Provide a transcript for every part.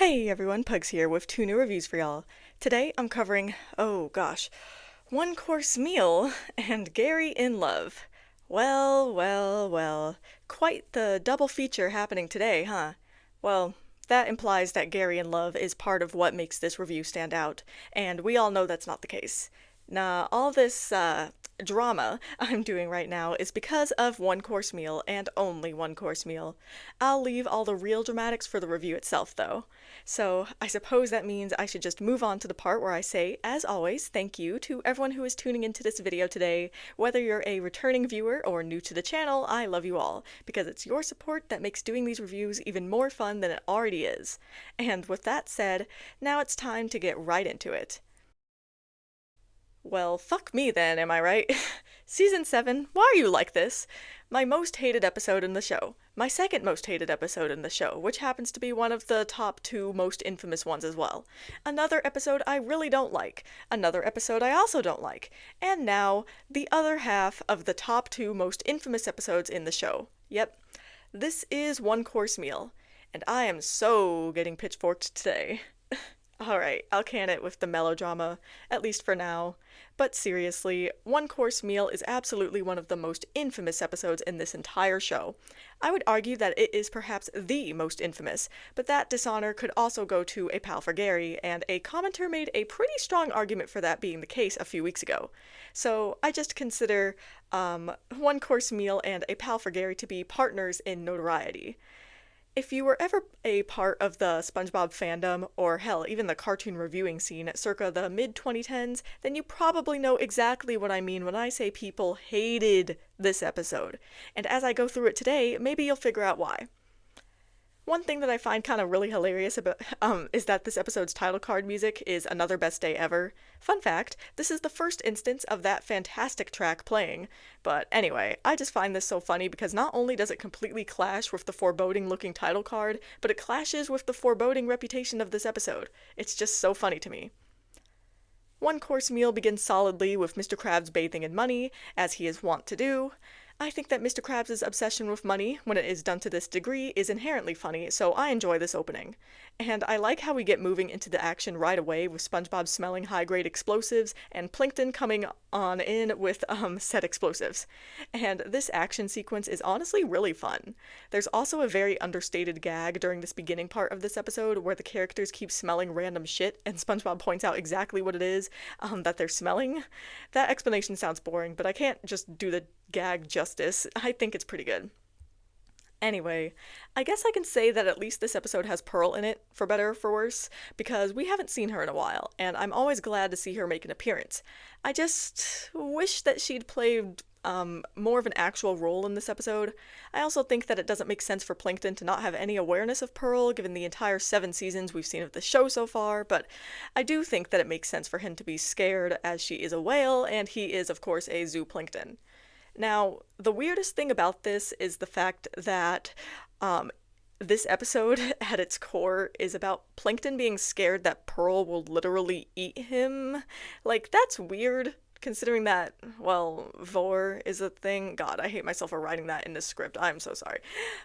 Hey everyone, Pugs here with two new reviews for y'all. Today I'm covering, oh gosh, One Course Meal and Gary in Love. Well, quite the double feature happening today, huh? Well, that implies that Gary in Love is part of what makes this review stand out, and we all know that's not the case. Nah, all this drama I'm doing right now is because of One Course Meal and only One Course Meal. I'll leave all the real dramatics for the review itself, though. So I suppose that means I should just move on to the part where I say, as always, thank you to everyone who is tuning into this video today. Whether you're a returning viewer or new to the channel, I love you all, because it's your support that makes doing these reviews even more fun than it already is. And with that said, now it's time to get right into it. Well, fuck me then, am I right? Season 7, why are you like this? My most hated episode in the show. My second most hated episode in the show, which happens to be one of the top two most infamous ones as well. Another episode I really don't like. Another episode I also don't like. And now, the other half of the top two most infamous episodes in the show. Yep, this is One Course Meal. And I am so getting pitchforked today. Alright, I'll can it with the melodrama, at least for now. But seriously, One Course Meal is absolutely one of the most infamous episodes in this entire show. I would argue that it is perhaps the most infamous, but that dishonor could also go to A Pal for Gary, and a commenter made a pretty strong argument for that being the case a few weeks ago. So I just consider One Course Meal and A Pal for Gary to be partners in notoriety. If you were ever a part of the SpongeBob fandom, or hell, even the cartoon reviewing scene circa the mid-2010s, then you probably know exactly what I mean when I say people hated this episode. And as I go through it today, maybe you'll figure out why. One thing that I find kind of really hilarious about is that this episode's title card music is Another Best Day Ever. Fun fact, this is the first instance of that fantastic track playing. But anyway, I just find this so funny because not only does it completely clash with the foreboding looking title card, but it clashes with the foreboding reputation of this episode. It's just so funny to me. One Course Meal begins solidly with Mr. Krabs bathing in money, as he is wont to do. I think that Mr. Krabs' obsession with money, when it is done to this degree, is inherently funny, so I enjoy this opening. And I like how we get moving into the action right away with SpongeBob smelling high-grade explosives and Plankton coming on in with, said explosives. And this action sequence is honestly really fun. There's also a very understated gag during this beginning part of this episode where the characters keep smelling random shit and SpongeBob points out exactly what it is that they're smelling. That explanation sounds boring, but I can't just do the gag justice. I think it's pretty good. Anyway, I guess I can say that at least this episode has Pearl in it, for better or for worse, because we haven't seen her in a while, and I'm always glad to see her make an appearance. I just wish that she'd played more of an actual role in this episode. I also think that it doesn't make sense for Plankton to not have any awareness of Pearl, given the entire 7 seasons we've seen of the show so far, but I do think that it makes sense for him to be scared, as she is a whale, and he is, of course, a zooplankton. Now, the weirdest thing about this is the fact that this episode, at its core, is about Plankton being scared that Pearl will literally eat him. Like, that's weird, considering that, well, vor is a thing. God, I hate myself for writing that in this script. I'm so sorry.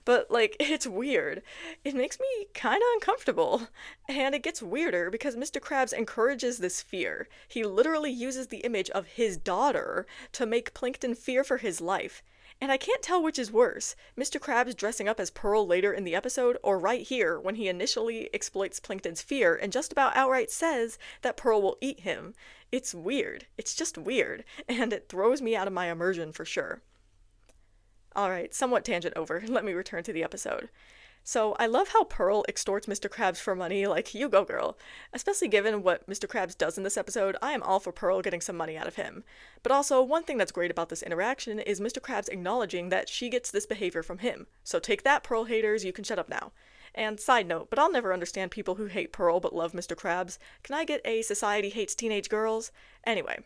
But, like, it's weird. It makes me kind of uncomfortable. And it gets weirder because Mr. Krabs encourages this fear. He literally uses the image of his daughter to make Plankton fear for his life. And I can't tell which is worse, Mr. Krabs dressing up as Pearl later in the episode, or right here when he initially exploits Plankton's fear and just about outright says that Pearl will eat him. It's weird. It's just weird, and it throws me out of my immersion for sure. Alright, somewhat tangent over, let me return to the episode. So, I love how Pearl extorts Mr. Krabs for money, like, you go girl. Especially given what Mr. Krabs does in this episode, I am all for Pearl getting some money out of him. But also, one thing that's great about this interaction is Mr. Krabs acknowledging that she gets this behavior from him. So take that, Pearl haters, you can shut up now. And side note, but I'll never understand people who hate Pearl but love Mr. Krabs. Can I get a society hates teenage girls? Anyway.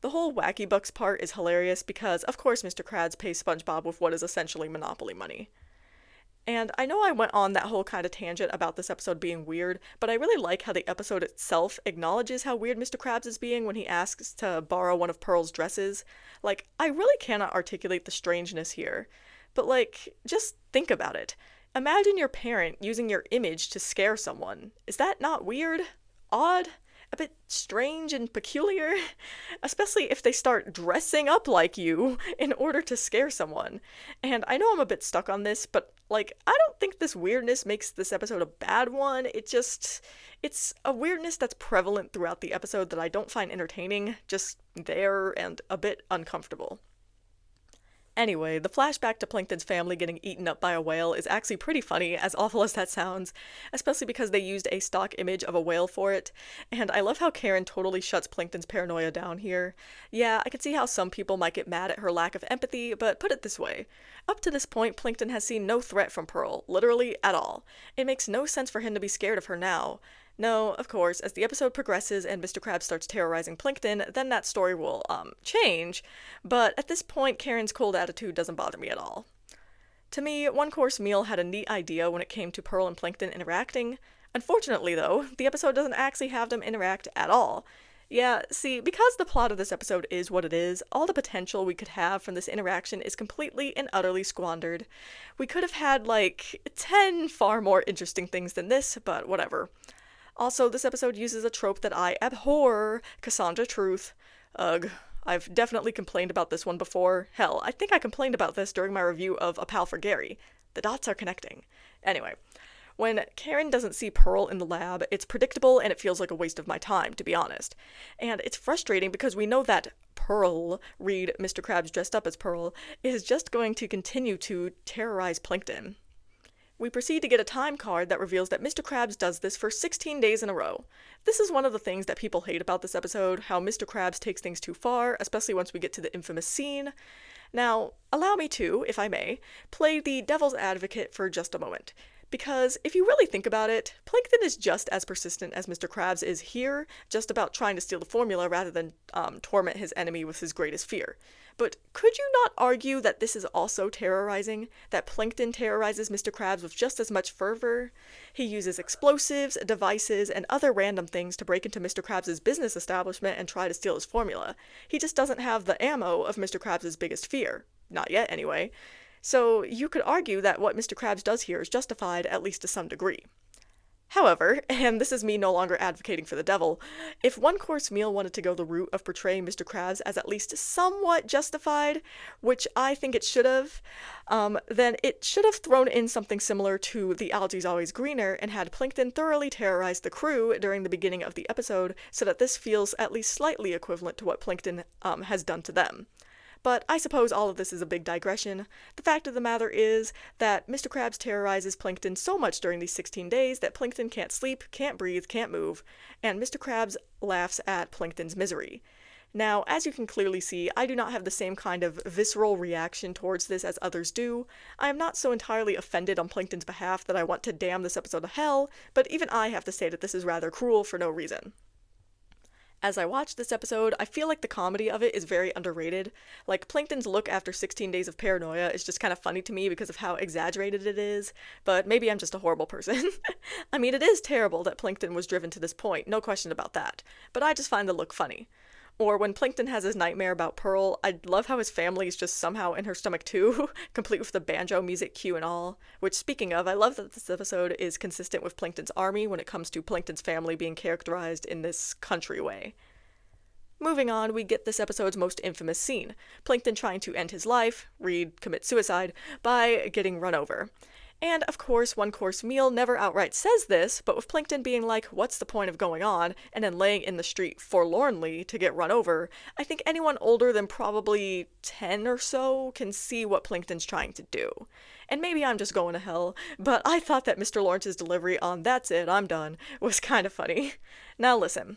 The whole wacky bucks part is hilarious because, of course, Mr. Krabs pays SpongeBob with what is essentially Monopoly money. And I know I went on that whole kind of tangent about this episode being weird, but I really like how the episode itself acknowledges how weird Mr. Krabs is being when he asks to borrow one of Pearl's dresses. Like, I really cannot articulate the strangeness here. But, like, just think about it. Imagine your parent using your image to scare someone. Is that not weird? Odd? A bit strange and peculiar? Especially if they start dressing up like you in order to scare someone. And I know I'm a bit stuck on this, but like, I don't think this weirdness makes this episode a bad one. It's a weirdness that's prevalent throughout the episode that I don't find entertaining, just there and a bit uncomfortable. Anyway, the flashback to Plankton's family getting eaten up by a whale is actually pretty funny, as awful as that sounds, especially because they used a stock image of a whale for it, and I love how Karen totally shuts Plankton's paranoia down here. Yeah, I can see how some people might get mad at her lack of empathy, but put it this way. Up to this point, Plankton has seen no threat from Pearl, literally at all. It makes no sense for him to be scared of her now. No, of course, as the episode progresses and Mr. Krabs starts terrorizing Plankton, then that story will, change, but at this point, Karen's cold attitude doesn't bother me at all. To me, One Coarse Meal had a neat idea when it came to Pearl and Plankton interacting. Unfortunately, though, the episode doesn't actually have them interact at all. Yeah, see, because the plot of this episode is what it is, all the potential we could have from this interaction is completely and utterly squandered. We could have had, 10 far more interesting things than this, but whatever. Also, this episode uses a trope that I abhor, Cassandra Truth. Ugh, I've definitely complained about this one before. Hell, I think I complained about this during my review of A Pal for Gary. The dots are connecting. Anyway, when Karen doesn't see Pearl in the lab, it's predictable and it feels like a waste of my time, to be honest. And it's frustrating because we know that Pearl, read Mr. Krabs dressed up as Pearl, is just going to continue to terrorize Plankton. We proceed to get a time card that reveals that Mr. Krabs does this for 16 days in a row. This is one of the things that people hate about this episode, how Mr. Krabs takes things too far, especially once we get to the infamous scene. Now, allow me to, if I may, play the devil's advocate for just a moment. Because if you really think about it, Plankton is just as persistent as Mr. Krabs is here, just about trying to steal the formula rather than torment his enemy with his greatest fear. But could you not argue that this is also terrorizing? That Plankton terrorizes Mr. Krabs with just as much fervor? He uses explosives, devices, and other random things to break into Mr. Krabs' business establishment and try to steal his formula. He just doesn't have the ammo of Mr. Krabs' biggest fear. Not yet, anyway. So you could argue that what Mr. Krabs does here is justified, at least to some degree. However, and this is me no longer advocating for the devil, if One Coarse Meal wanted to go the route of portraying Mr. Krabs as at least somewhat justified, which I think it should have, then it should have thrown in something similar to The Algae's Always Greener and had Plankton thoroughly terrorize the crew during the beginning of the episode so that this feels at least slightly equivalent to what Plankton has done to them. But I suppose all of this is a big digression. The fact of the matter is that Mr. Krabs terrorizes Plankton so much during these 16 days that Plankton can't sleep, can't breathe, can't move, and Mr. Krabs laughs at Plankton's misery. Now, as you can clearly see, I do not have the same kind of visceral reaction towards this as others do. I am not so entirely offended on Plankton's behalf that I want to damn this episode to hell, but even I have to say that this is rather cruel for no reason. As I watch this episode, I feel like the comedy of it is very underrated. Like, Plankton's look after 16 days of paranoia is just kind of funny to me because of how exaggerated it is, but maybe I'm just a horrible person. I mean, it is terrible that Plankton was driven to this point, no question about that, but I just find the look funny. Or when Plankton has his nightmare about Pearl, I love how his family is just somehow in her stomach too, complete with the banjo music cue and all. Which, speaking of, I love that this episode is consistent with Plankton's army when it comes to Plankton's family being characterized in this country way. Moving on, we get this episode's most infamous scene, Plankton trying to end his life, read commit suicide, by getting run over. And, of course, One Coarse Meal never outright says this, but with Plankton being like, what's the point of going on, and then laying in the street forlornly to get run over, I think anyone older than probably 10 or so can see what Plankton's trying to do. And maybe I'm just going to hell, but I thought that Mr. Lawrence's delivery on "that's it, I'm done" was kind of funny. Now listen,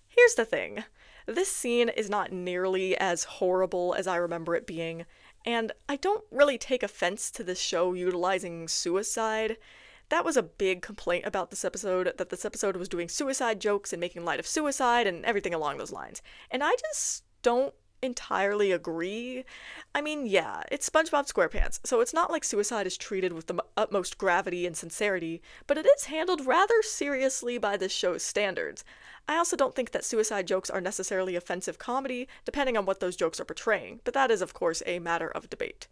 here's the thing. This scene is not nearly as horrible as I remember it being, and I don't really take offense to this show utilizing suicide. That was a big complaint about this episode, that this episode was doing suicide jokes and making light of suicide and everything along those lines. And I just don't entirely agree. I mean, yeah, it's SpongeBob SquarePants, so it's not like suicide is treated with the utmost gravity and sincerity, but it is handled rather seriously by this show's standards. I also don't think that suicide jokes are necessarily offensive comedy, depending on what those jokes are portraying, but that is, of course, a matter of debate.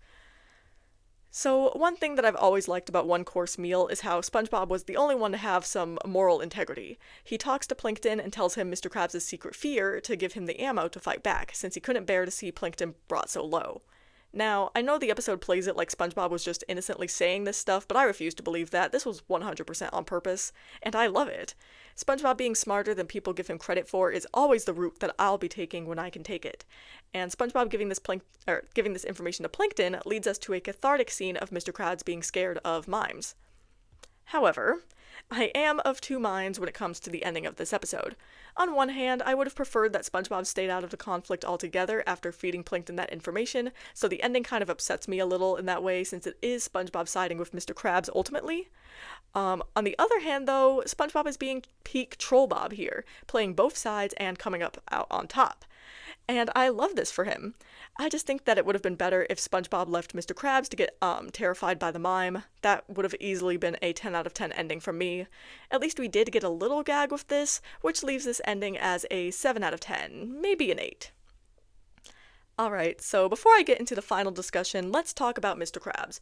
So, one thing that I've always liked about One Course Meal is how SpongeBob was the only one to have some moral integrity. He talks to Plankton and tells him Mr. Krabs' secret fear to give him the ammo to fight back, since he couldn't bear to see Plankton brought so low. Now, I know the episode plays it like SpongeBob was just innocently saying this stuff, but I refuse to believe that. This was 100% on purpose, and I love it. SpongeBob being smarter than people give him credit for is always the route that I'll be taking when I can take it. And SpongeBob giving this information to Plankton leads us to a cathartic scene of Mr. Krabs being scared of mimes. However, I am of two minds when it comes to the ending of this episode. On one hand, I would have preferred that SpongeBob stayed out of the conflict altogether after feeding Plankton that information, so the ending kind of upsets me a little in that way since it is SpongeBob siding with Mr. Krabs ultimately. On the other hand, though, SpongeBob is being peak Trollbob here, playing both sides and coming up out on top. And I love this for him. I just think that it would have been better if SpongeBob left Mr. Krabs to get terrified by the mime. That would have easily been a 10 out of 10 ending from me. At least we did get a little gag with this, which leaves this ending as a 7 out of 10, maybe an 8. Alright, so before I get into the final discussion, let's talk about Mr. Krabs.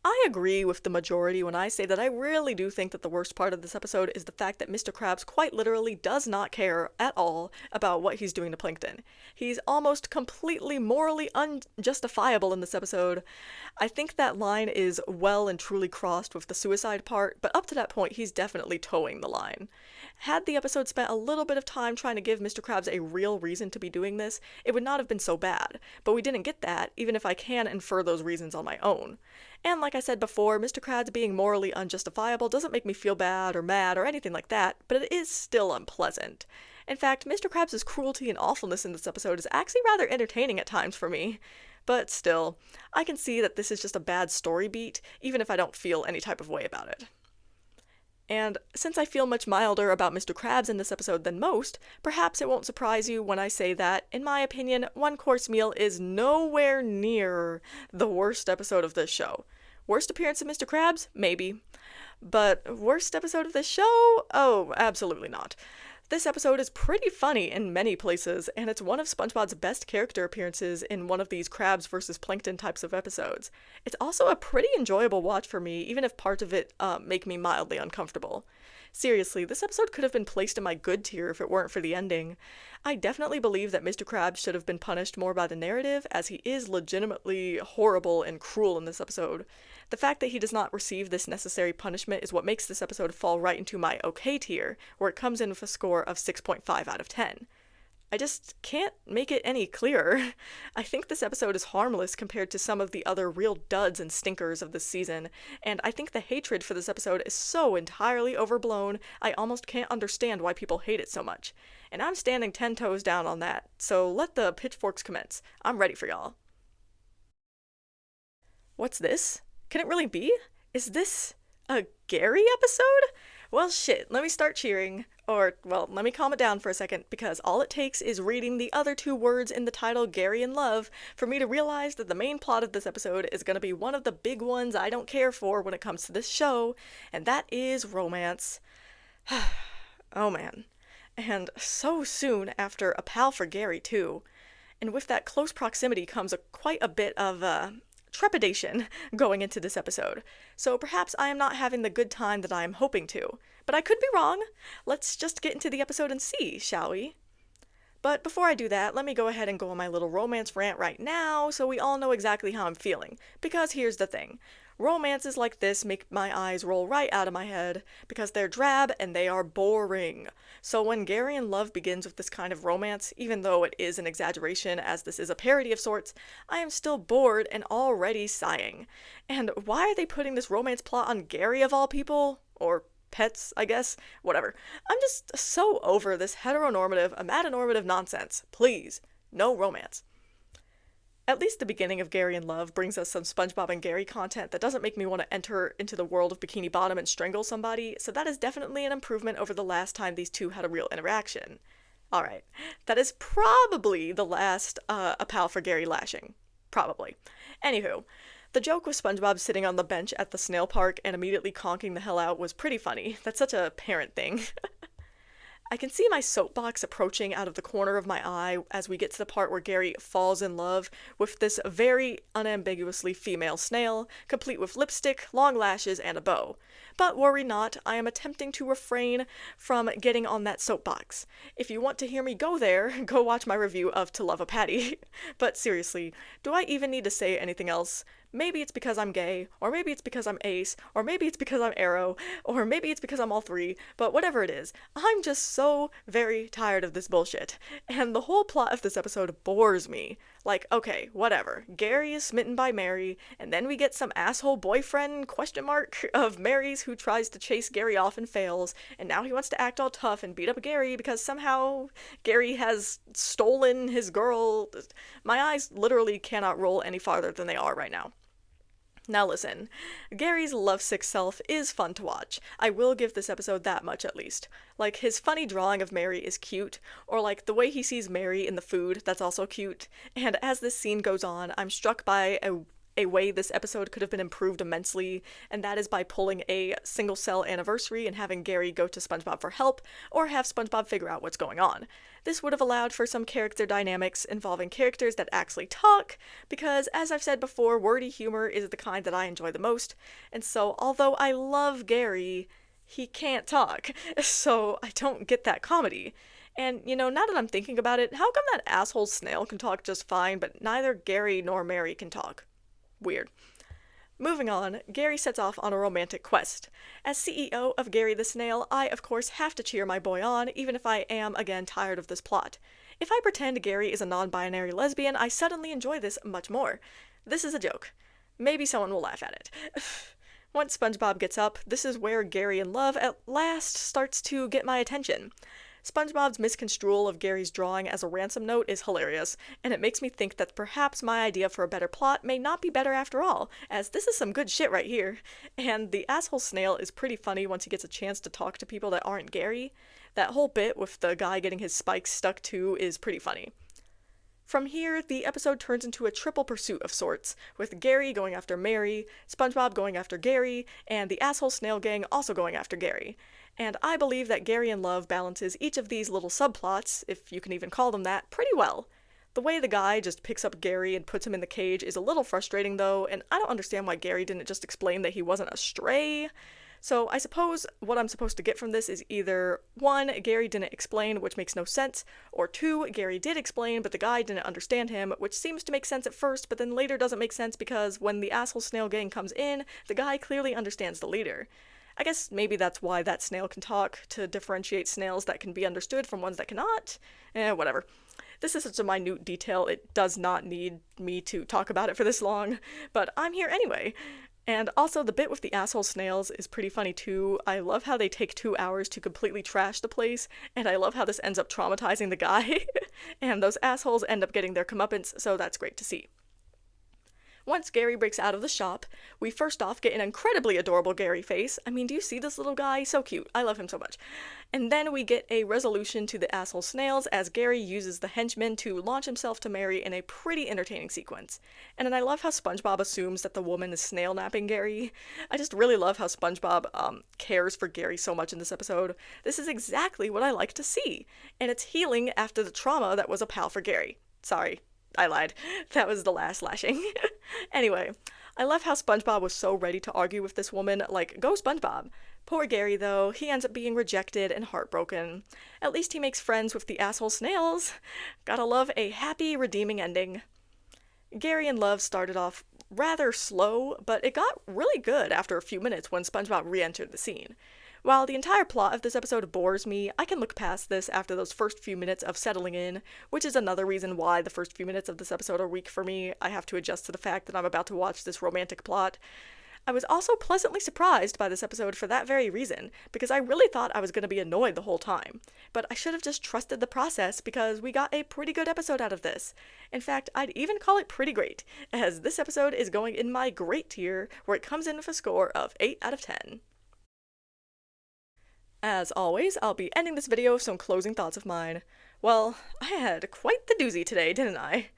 I agree with the majority when I say that I really do think that the worst part of this episode is the fact that Mr. Krabs quite literally does not care at all about what he's doing to Plankton. He's almost completely morally unjustifiable in this episode. I think that line is well and truly crossed with the suicide part, but up to that point he's definitely towing the line. Had the episode spent a little bit of time trying to give Mr. Krabs a real reason to be doing this, it would not have been so bad, but we didn't get that, even if I can infer those reasons on my own. And like I said before, Mr. Krabs being morally unjustifiable doesn't make me feel bad or mad or anything like that, but it is still unpleasant. In fact, Mr. Krabs' cruelty and awfulness in this episode is actually rather entertaining at times for me. But still, I can see that this is just a bad story beat, even if I don't feel any type of way about it. And since I feel much milder about Mr. Krabs in this episode than most, perhaps it won't surprise you when I say that, in my opinion, One Course Meal is nowhere near the worst episode of this show. Worst appearance of Mr. Krabs? Maybe. But worst episode of this show? Oh, absolutely not. This episode is pretty funny in many places, and it's one of SpongeBob's best character appearances in one of these Krabs versus Plankton types of episodes. It's also a pretty enjoyable watch for me, even if parts of it make me mildly uncomfortable. Seriously, this episode could have been placed in my good tier if it weren't for the ending. I definitely believe that Mr. Krabs should have been punished more by the narrative, as he is legitimately horrible and cruel in this episode. The fact that he does not receive this necessary punishment is what makes this episode fall right into my okay tier, where it comes in with a score of 6.5 out of 10. I just can't make it any clearer. I think this episode is harmless compared to some of the other real duds and stinkers of this season, and I think the hatred for this episode is so entirely overblown, I almost can't understand why people hate it so much. And I'm standing 10 toes down on that, so let the pitchforks commence. I'm ready for y'all. What's this? Can it really be? Is this a Gary episode? Well, shit, let me start cheering. Or, well, let me calm it down for a second, because all it takes is reading the other two words in the title, Gary and Love, for me to realize that the main plot of this episode is going to be one of the big ones I don't care for when it comes to this show, and that is romance. Oh man. And so soon after A Pal for Gary, too. And with that close proximity comes quite a bit of, trepidation going into this episode, so perhaps I am not having the good time that I am hoping to. But I could be wrong. Let's just get into the episode and see, shall we? But before I do that, let me go ahead and go on my little romance rant right now so we all know exactly how I'm feeling. Because here's the thing. Romances like this make my eyes roll right out of my head because they're drab and they are boring. So when Gary and Love begins with this kind of romance, even though it is an exaggeration as this is a parody of sorts, I am still bored and already sighing. And why are they putting this romance plot on Gary of all people? Or pets, I guess? Whatever. I'm just so over this heteronormative, amatonormative nonsense. Please, no romance. At least the beginning of Gary and Love brings us some SpongeBob and Gary content that doesn't make me want to enter into the world of Bikini Bottom and strangle somebody, so that is definitely an improvement over the last time these two had a real interaction. Alright, that is probably the last A Pal for Gary lashing. Probably. Anywho, the joke with SpongeBob sitting on the bench at the snail park and immediately conking the hell out was pretty funny. That's such a parent thing. I can see my soapbox approaching out of the corner of my eye as we get to the part where Gary falls in love with this very unambiguously female snail, complete with lipstick, long lashes, and a bow. But worry not, I am attempting to refrain from getting on that soapbox. If you want to hear me go there, go watch my review of To Love a Patty. But seriously, do I even need to say anything else? Maybe it's because I'm gay, or maybe it's because I'm ace, or maybe it's because I'm arrow, or maybe it's because I'm all three, but whatever it is, I'm just so very tired of this bullshit. And the whole plot of this episode bores me. Like, okay, whatever. Gary is smitten by Mary, and then we get some asshole boyfriend, question mark, of Mary's who tries to chase Gary off and fails, and now he wants to act all tough and beat up Gary because somehow Gary has stolen his girl. My eyes literally cannot roll any farther than they are right now. Now listen, Gary's lovesick self is fun to watch. I will give this episode that much at least. Like, his funny drawing of Mary is cute, or like the way he sees Mary in the food, that's also cute. And as this scene goes on, I'm struck by a way this episode could have been improved immensely, and that is by pulling a single cell anniversary and having Gary go to SpongeBob for help, or have SpongeBob figure out what's going on. This would have allowed for some character dynamics involving characters that actually talk, because as I've said before, wordy humor is the kind that I enjoy the most, and so although I love Gary, he can't talk, so I don't get that comedy. And, you know, now that I'm thinking about it, how come that asshole snail can talk just fine, but neither Gary nor Mary can talk? Weird. Moving on, Gary sets off on a romantic quest. As CEO of Gary the Snail, I of course have to cheer my boy on, even if I am again tired of this plot. If I pretend Gary is a non-binary lesbian, I suddenly enjoy this much more. This is a joke. Maybe someone will laugh at it. Once SpongeBob gets up, this is where Gary in love at last starts to get my attention. SpongeBob's misconstrual of Gary's drawing as a ransom note is hilarious, and it makes me think that perhaps my idea for a better plot may not be better after all, as this is some good shit right here. And the asshole snail is pretty funny once he gets a chance to talk to people that aren't Gary. That whole bit with the guy getting his spikes stuck to is pretty funny. From here, the episode turns into a triple pursuit of sorts, with Gary going after Mary, SpongeBob going after Gary, and the asshole snail gang also going after Gary. And I believe that Gary in Love balances each of these little subplots, if you can even call them that, pretty well. The way the guy just picks up Gary and puts him in the cage is a little frustrating though, and I don't understand why Gary didn't just explain that he wasn't a stray. So I suppose what I'm supposed to get from this is either 1, Gary didn't explain, which makes no sense, or 2, Gary did explain, but the guy didn't understand him, which seems to make sense at first, but then later doesn't make sense because when the asshole snail gang comes in, the guy clearly understands the leader. I guess maybe that's why that snail can talk, to differentiate snails that can be understood from ones that cannot. Whatever. This is such a minute detail, it does not need me to talk about it for this long, but I'm here anyway. And also, the bit with the asshole snails is pretty funny too. I love how they take 2 hours to completely trash the place, and I love how this ends up traumatizing the guy. And those assholes end up getting their comeuppance, so that's great to see. Once Gary breaks out of the shop, we first off get an incredibly adorable Gary face. I mean, do you see this little guy? So cute. I love him so much. And then we get a resolution to the asshole snails as Gary uses the henchmen to launch himself to Mary in a pretty entertaining sequence. And then I love how SpongeBob assumes that the woman is snail napping Gary. I just really love how SpongeBob cares for Gary so much in this episode. This is exactly what I like to see. And it's healing after the trauma that was a pal for Gary. Sorry. I lied. That was the last lashing. Anyway, I love how SpongeBob was so ready to argue with this woman, like, go SpongeBob. Poor Gary, though, he ends up being rejected and heartbroken. At least he makes friends with the asshole snails. Gotta love a happy, redeeming ending. Gary in Love started off rather slow, but it got really good after a few minutes when SpongeBob re-entered the scene. While the entire plot of this episode bores me, I can look past this after those first few minutes of settling in, which is another reason why the first few minutes of this episode are weak for me. I have to adjust to the fact that I'm about to watch this romantic plot. I was also pleasantly surprised by this episode for that very reason, because I really thought I was going to be annoyed the whole time. But I should have just trusted the process because we got a pretty good episode out of this. In fact, I'd even call it pretty great, as this episode is going in my great tier, where it comes in with a score of 8 out of 10. As always, I'll be ending this video with some closing thoughts of mine. Well, I had quite the doozy today, didn't I?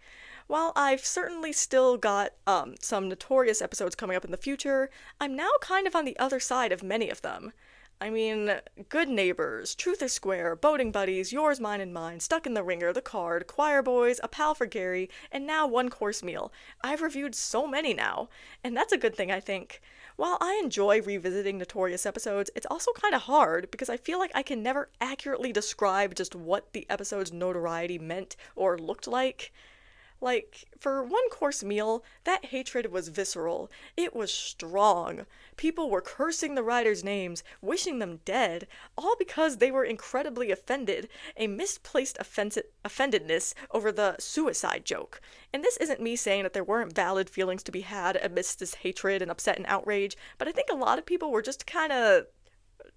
While I've certainly still got some notorious episodes coming up in the future, I'm now kind of on the other side of many of them. I mean, Good Neighbors, Truth or Square, Boating Buddies, Yours, Mine, and Mine, Stuck in the Ringer, The Card, Choir Boys, A Pal for Gary, and now One Course Meal. I've reviewed so many now, and that's a good thing, I think. While I enjoy revisiting notorious episodes, it's also kind of hard because I feel like I can never accurately describe just what the episode's notoriety meant or looked like. Like, for One Course Meal, that hatred was visceral. It was strong. People were cursing the writers' names, wishing them dead, all because they were incredibly offended, a misplaced offendedness over the suicide joke. And this isn't me saying that there weren't valid feelings to be had amidst this hatred and upset and outrage, but I think a lot of people were just kind of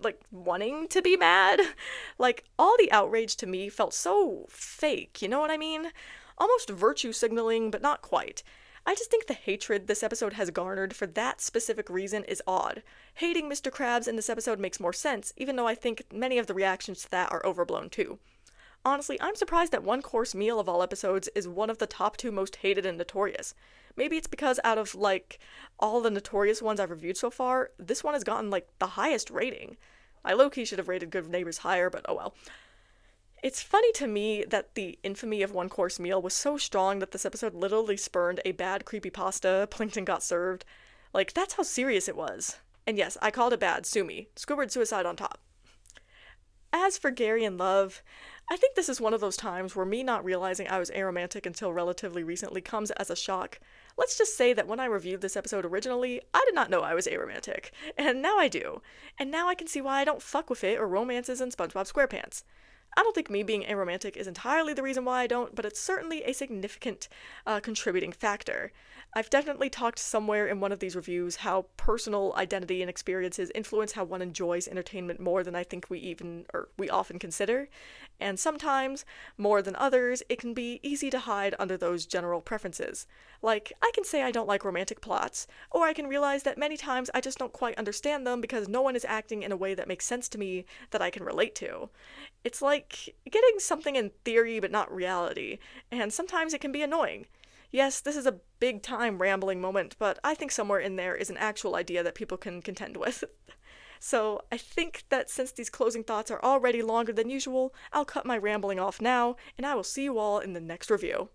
like wanting to be mad. Like all the outrage to me felt so fake, you know what I mean? Almost virtue signaling, but not quite. I just think the hatred this episode has garnered for that specific reason is odd. Hating Mr. Krabs in this episode makes more sense, even though I think many of the reactions to that are overblown too. Honestly, I'm surprised that One Course Meal of all episodes is one of the top two most hated and notorious. Maybe it's because out of, like, all the notorious ones I've reviewed so far, this one has gotten, like, the highest rating. I low-key should have rated Good Neighbors higher, but oh well. It's funny to me that the infamy of One Course Meal was so strong that this episode literally spurned a bad creepypasta Plinkton got served. Like, that's how serious it was. And yes, I called it bad, sue me. Squidward suicide on top. As for Gary and Love, I think this is one of those times where me not realizing I was aromantic until relatively recently comes as a shock. Let's just say that when I reviewed this episode originally, I did not know I was aromantic, and now I do. And now I can see why I don't fuck with it or romances in SpongeBob SquarePants. I don't think me being aromantic is entirely the reason why I don't, but it's certainly a significant contributing factor. I've definitely talked somewhere in one of these reviews how personal identity and experiences influence how one enjoys entertainment more than I think we often consider, and sometimes, more than others, it can be easy to hide under those general preferences. Like, I can say I don't like romantic plots, or I can realize that many times I just don't quite understand them because no one is acting in a way that makes sense to me that I can relate to. It's like getting something in theory but not reality, and sometimes it can be annoying. Yes, this is a big time rambling moment, but I think somewhere in there is an actual idea that people can contend with. So I think that since these closing thoughts are already longer than usual, I'll cut my rambling off now, and I will see you all in the next review.